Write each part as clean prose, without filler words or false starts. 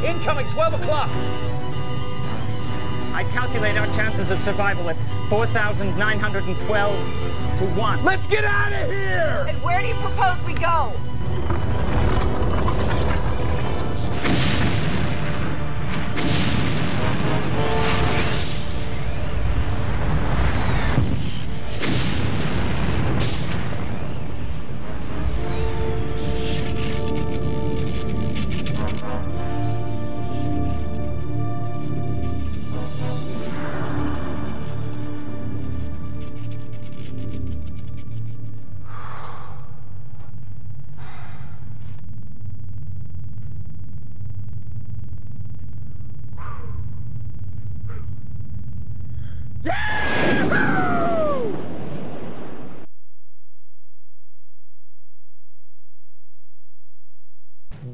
Incoming 12 o'clock. I calculate our chances of survival at 4,912 to 1. Let's get out of here! And where do you propose we go?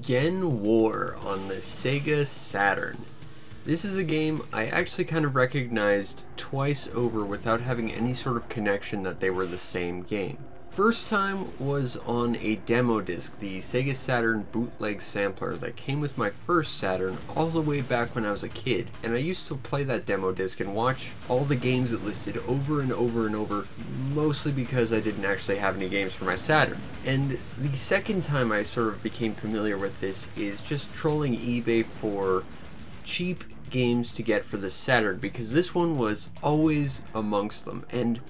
Ghen War on the Sega Saturn. This is a game I actually kind of recognized twice over without having any sort of connection that they were the same game. First time was on a demo disc, the Sega Saturn bootleg sampler that came with my first Saturn all the way back when I was a kid, and I used to play that demo disc and watch all the games it listed over and over and over, mostly because I didn't actually have any games for my Saturn. And the second time I sort of became familiar with this is just trolling eBay for cheap games to get for the Saturn, because this one was always amongst them, and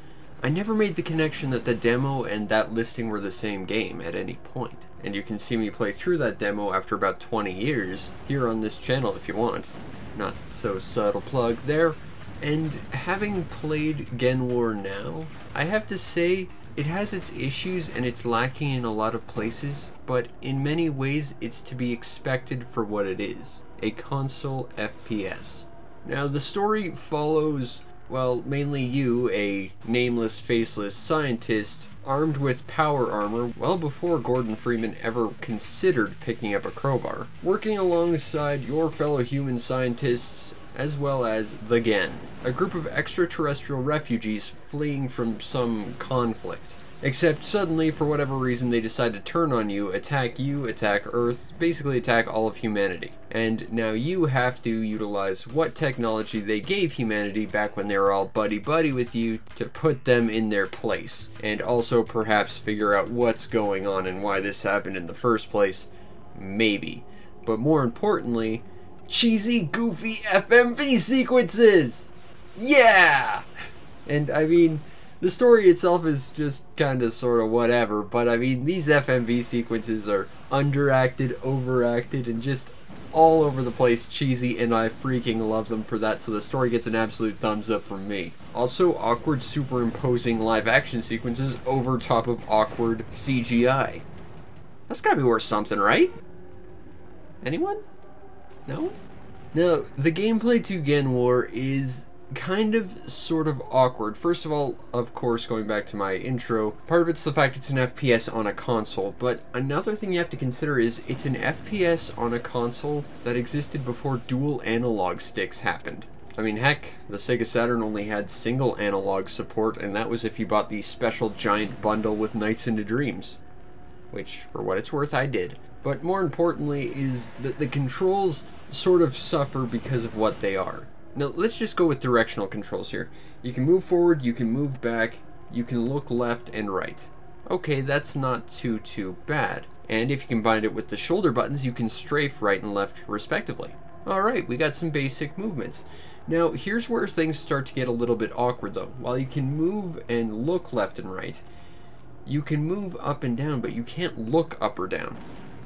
I never made the connection that the demo and that listing were the same game at any point. And you can see me play through that demo after about 20 years here on this channel if you want. Not so subtle plug there. And having played Ghen War now, I have to say it has its issues and it's lacking in a lot of places, but in many ways it's to be expected for what it is, a console FPS. Now the story follows, well, mainly you, a nameless, faceless scientist, armed with power armor well before Gordon Freeman ever considered picking up a crowbar, working alongside your fellow human scientists as well as the Ghen, a group of extraterrestrial refugees fleeing from some conflict. Except suddenly, for whatever reason, they decide to turn on you, attack Earth, basically attack all of humanity. And now you have to utilize what technology they gave humanity back when they were all buddy-buddy with you to put them in their place. And also perhaps figure out what's going on and why this happened in the first place. Maybe. But more importantly, cheesy, goofy FMV sequences! Yeah! And I mean, the story itself is just kind of sort of whatever, but I mean, these FMV sequences are underacted, overacted, and just all over the place cheesy, and I freaking love them for that, so the story gets an absolute thumbs up from me. Also, awkward superimposing live action sequences over top of awkward CGI. That's gotta be worth something, right? Anyone? No? Now, the gameplay to Ghen War is kind of sort of awkward. First of all, of course, going back to my intro, part of it's the fact it's an FPS on a console, but another thing you have to consider is it's an FPS on a console that existed before dual analog sticks happened. I mean, heck, the Sega Saturn only had single analog support, and that was if you bought the special giant bundle with Nights into Dreams, which, for what it's worth, I did. But more importantly is that the controls sort of suffer because of what they are. Now, let's just go with directional controls here. You can move forward, you can move back, you can look left and right. Okay, that's not too bad. And if you combine it with the shoulder buttons, you can strafe right and left respectively. Alright, we got some basic movements. Now, here's where things start to get a little bit awkward though. While you can move and look left and right, you can move up and down, but you can't look up or down.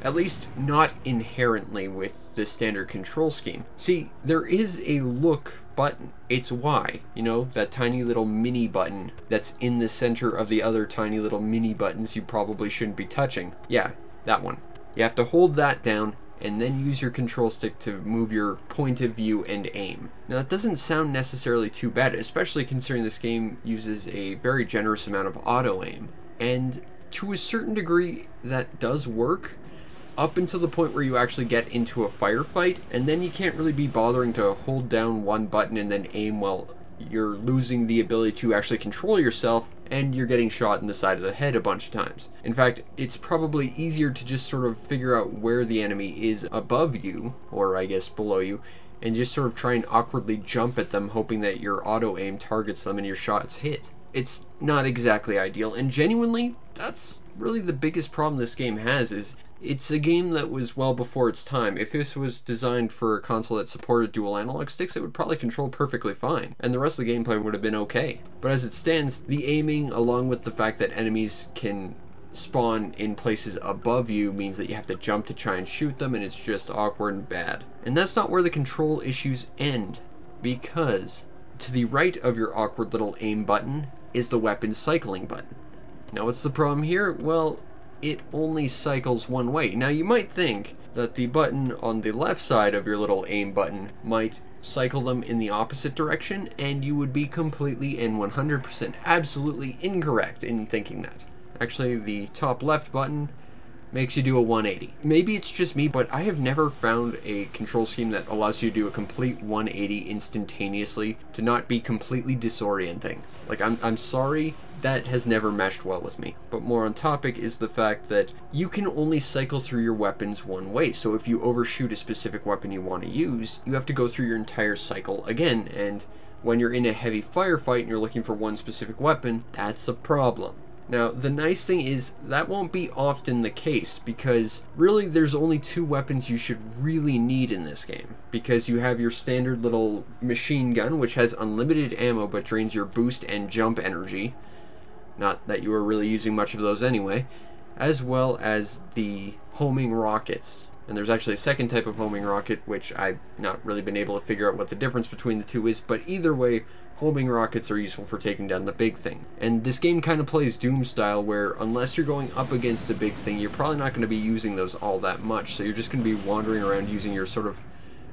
At least not inherently with the standard control scheme. See, there is a look button. It's Y, you know, that tiny little mini button that's in the center of the other tiny little mini buttons you probably shouldn't be touching. Yeah, that one. You have to hold that down and then use your control stick to move your point of view and aim. Now that doesn't sound necessarily too bad, especially considering this game uses a very generous amount of auto aim. And to a certain degree, that does work, up until the point where you actually get into a firefight, and then you can't really be bothering to hold down one button and then aim while you're losing the ability to actually control yourself and you're getting shot in the side of the head a bunch of times. In fact, it's probably easier to just sort of figure out where the enemy is above you, or I guess below you, and just sort of try and awkwardly jump at them, hoping that your auto-aim targets them and your shots hit. It's not exactly ideal, and genuinely, that's really the biggest problem this game has, is it's a game that was well before its time. If this was designed for a console that supported dual analog sticks, it would probably control perfectly fine, and the rest of the gameplay would have been okay. But as it stands, the aiming, along with the fact that enemies can spawn in places above you, means that you have to jump to try and shoot them, and it's just awkward and bad. And that's not where the control issues end, because to the right of your awkward little aim button is the weapon cycling button. Now what's the problem here? Well, it only cycles one way. Now you might think that the button on the left side of your little aim button might cycle them in the opposite direction, and you would be completely and 100% absolutely incorrect in thinking that. Actually, the top left button makes you do a 180. Maybe it's just me, but I have never found a control scheme that allows you to do a complete 180 instantaneously to not be completely disorienting. Like, I'm sorry, that has never meshed well with me. But more on topic is the fact that you can only cycle through your weapons one way. So if you overshoot a specific weapon you want to use, you have to go through your entire cycle again. And when you're in a heavy firefight and you're looking for one specific weapon, that's a problem. Now, the nice thing is that won't be often the case, because really there's only two weapons you should really need in this game. Because you have your standard little machine gun, which has unlimited ammo but drains your boost and jump energy. Not that you were really using much of those anyway. As well as the homing rockets. And there's actually a second type of homing rocket, which I've not really been able to figure out what the difference between the two is, but either way, homing rockets are useful for taking down the big thing. And this game kind of plays Doom style, where unless you're going up against the big thing, you're probably not going to be using those all that much, so you're just going to be wandering around using your sort of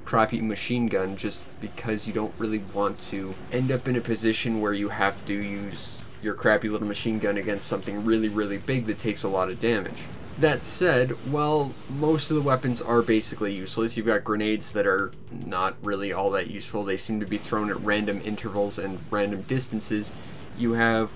crappy machine gun just because you don't really want to end up in a position where you have to use your crappy little machine gun against something really, really big that takes a lot of damage. That said, while most of the weapons are basically useless, you've got grenades that are not really all that useful. They seem to be thrown at random intervals and random distances. You have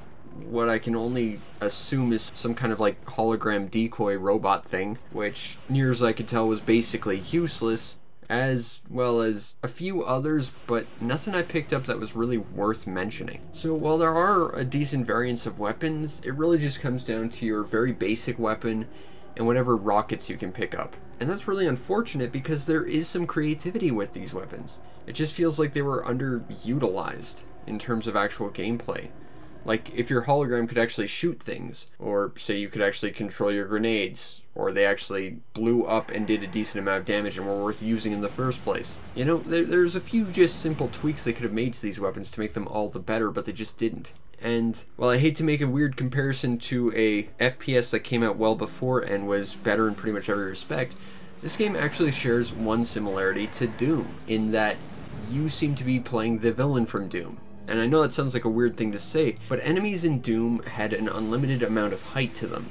what I can only assume is some kind of like hologram decoy robot thing, which near as I could tell was basically useless, as well as a few others, but nothing I picked up that was really worth mentioning. So while there are a decent variance of weapons, it really just comes down to your very basic weapon and whatever rockets you can pick up. And that's really unfortunate, because there is some creativity with these weapons. It just feels like they were underutilized in terms of actual gameplay. Like, if your hologram could actually shoot things, or say you could actually control your grenades, or they actually blew up and did a decent amount of damage and were worth using in the first place. You know, there's a few just simple tweaks they could have made to these weapons to make them all the better, but they just didn't. And while I hate to make a weird comparison to a FPS that came out well before and was better in pretty much every respect, this game actually shares one similarity to Doom, in that you seem to be playing the villain from Doom. And I know that sounds like a weird thing to say, but enemies in Doom had an unlimited amount of height to them.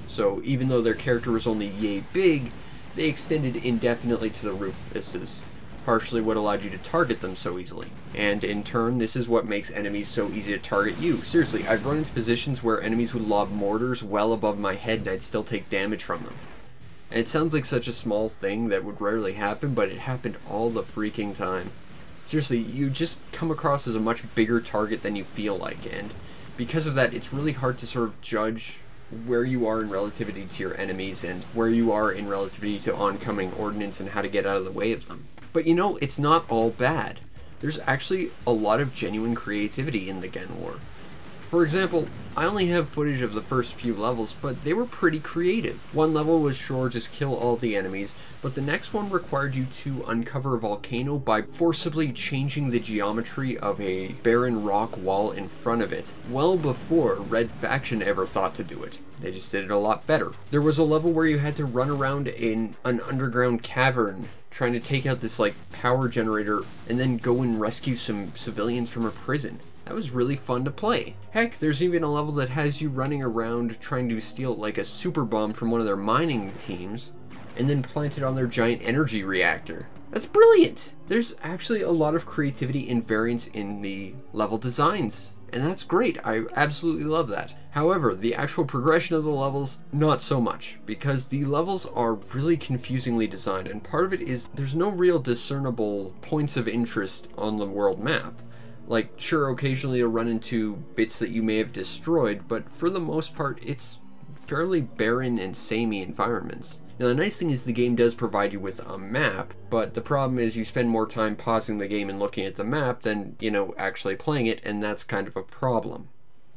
So even though their character was only yay big, they extended indefinitely to the roof. This is partially what allowed you to target them so easily. And in turn, this is what makes enemies so easy to target you. Seriously, I've run into positions where enemies would lob mortars well above my head and I'd still take damage from them. And it sounds like such a small thing that would rarely happen, but it happened all the freaking time. Seriously, you just come across as a much bigger target than you feel like, and because of that, it's really hard to sort of judge where you are in relativity to your enemies and where you are in relativity to oncoming ordnance and how to get out of the way of them. But you know, it's not all bad. There's actually a lot of genuine creativity in the Ghen War. For example, I only have footage of the first few levels, but they were pretty creative. One level was sure just kill all the enemies, but the next one required you to uncover a volcano by forcibly changing the geometry of a barren rock wall in front of it, well before Red Faction ever thought to do it. They just did it a lot better. There was a level where you had to run around in an underground cavern trying to take out this like power generator and then go and rescue some civilians from a prison. That was really fun to play. Heck, there's even a level that has you running around trying to steal like a super bomb from one of their mining teams and then plant it on their giant energy reactor. That's brilliant! There's actually a lot of creativity and variance in the level designs. and that's great. I absolutely love that. However, the actual progression of the levels, not so much, because the levels are really confusingly designed, and part of it is there's no real discernible points of interest on the world map. Like, sure, occasionally you'll run into bits that you may have destroyed, but for the most part, it's fairly barren and samey environments. Now, the nice thing is the game does provide you with a map, but the problem is you spend more time pausing the game and looking at the map than, you know, actually playing it, and that's kind of a problem.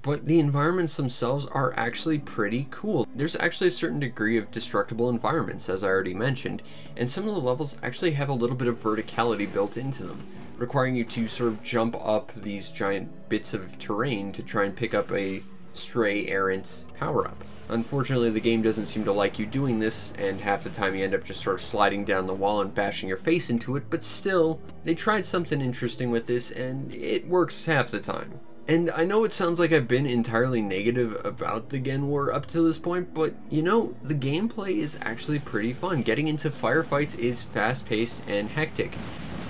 But the environments themselves are actually pretty cool. There's actually a certain degree of destructible environments, as I already mentioned, and some of the levels actually have a little bit of verticality built into them, requiring you to sort of jump up these giant bits of terrain to try and pick up a stray errant power-up. Unfortunately, the game doesn't seem to like you doing this, and half the time you end up just sort of sliding down the wall and bashing your face into it, but still, they tried something interesting with this, and it works half the time. And I know it sounds like I've been entirely negative about the Ghen War up to this point, but you know, the gameplay is actually pretty fun. Getting into firefights is fast-paced and hectic.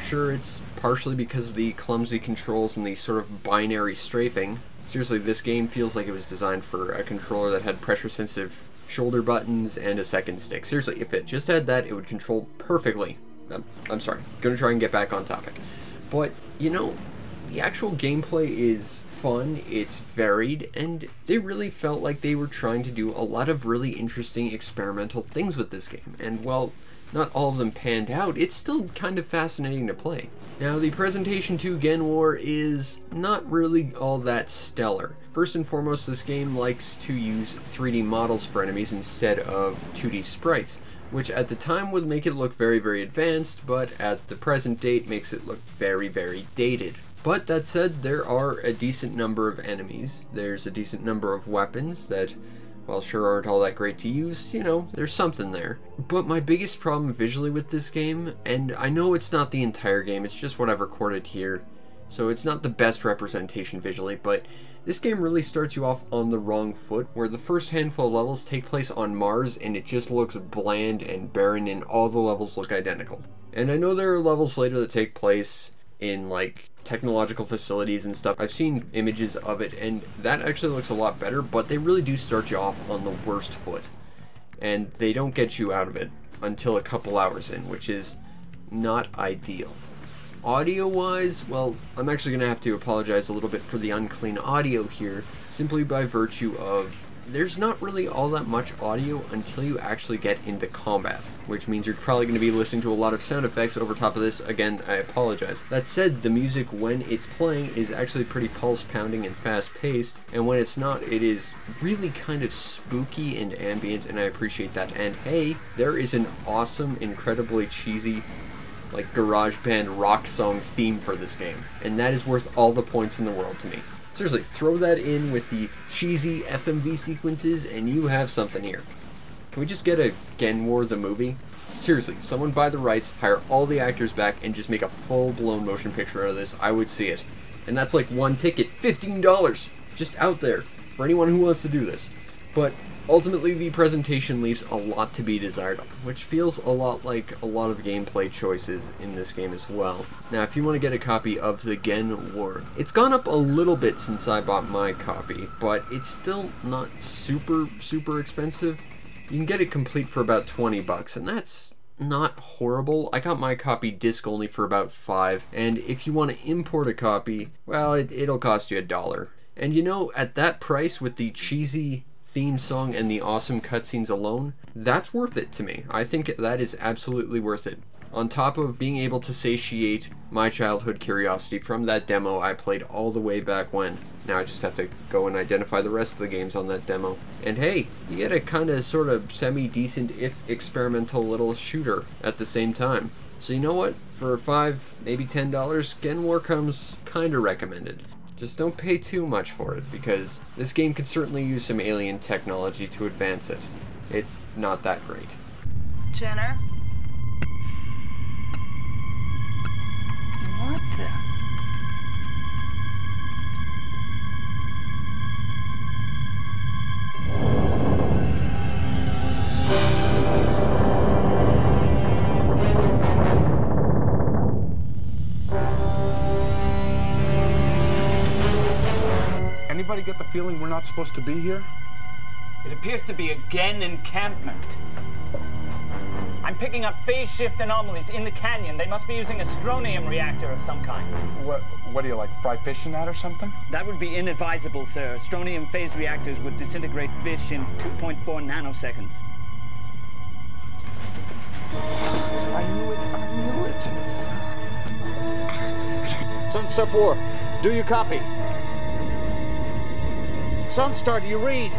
Sure, it's partially because of the clumsy controls and the sort of binary strafing. Seriously, this game feels like it was designed for a controller that had pressure-sensitive shoulder buttons and a second stick. Seriously, if it just had that, it would control perfectly. I'm sorry, gonna try and get back on topic. But, you know, the actual gameplay is fun, it's varied, and they really felt like they were trying to do a lot of really interesting experimental things with this game. And while not all of them panned out, it's still kind of fascinating to play. Now, the presentation to Ghen War is not really all that stellar. First and foremost, this game likes to use 3D models for enemies instead of 2D sprites, which at the time would make it look very, very advanced, but at the present date makes it look very, very dated. But that said, there are a decent number of enemies. There's a decent number of weapons that, while sure aren't all that great to use, you know, there's something there. But my biggest problem visually with this game, and I know it's not the entire game, it's just what I've recorded here, so it's not the best representation visually, but this game really starts you off on the wrong foot, where the first handful of levels take place on Mars, and it just looks bland and barren, and all the levels look identical. And I know there are levels later that take place in, like, technological facilities and stuff. I've seen images of it, and that actually looks a lot better, but they really do start you off on the worst foot. And they don't get you out of it until a couple hours in, which is not ideal. Audio-wise, well, I'm actually going to have to apologize a little bit for the unclean audio here, simply by virtue of there's not really all that much audio until you actually get into combat, which means you're probably going to be listening to a lot of sound effects over top of this. Again, I apologize. That said, the music when it's playing is actually pretty pulse-pounding and fast-paced, and when it's not, it is really kind of spooky and ambient, and I appreciate that. And hey, there is an awesome, incredibly cheesy, like, garage band rock song theme for this game, and that is worth all the points in the world to me. Seriously, throw that in with the cheesy FMV sequences and you have something here. Can we just get a Ghen War the movie? Seriously, someone buy the rights, hire all the actors back, and just make a full-blown motion picture out of this. I would see it. And that's like one ticket, $15, just out there, for anyone who wants to do this. But ultimately, the presentation leaves a lot to be desired, which feels a lot like a lot of gameplay choices in this game as well. Now, if you want to get a copy of the Ghen War, it's gone up a little bit since I bought my copy, but it's still not super, super expensive. You can get it complete for about 20 bucks, and that's not horrible. I got my copy disc only for about $5, and if you want to import a copy, well, it'll cost you $1. And you know, at that price with the cheesy theme song and the awesome cutscenes alone, that's worth it to me. I think that is absolutely worth it. On top of being able to satiate my childhood curiosity from that demo I played all the way back when. Now I just have to go and identify the rest of the games on that demo. And hey, you get a kind of sort of semi-decent if experimental little shooter at the same time. So you know what? For $5, maybe $10, Ghen War comes kinda recommended. Just don't pay too much for it, because this game could certainly use some alien technology to advance it. It's not that great. Jenner? What the? anybody get the feeling we're not supposed to be here? It appears to be a Ghen encampment. I'm picking up phase shift anomalies in the canyon. They must be using a strontium reactor of some kind. What do you like, fry fish in that or something? That would be inadvisable, sir. Strontium phase reactors would disintegrate fish in 2.4 nanoseconds. I knew it. Sunstar 4, do you copy? Sunstar, do you read?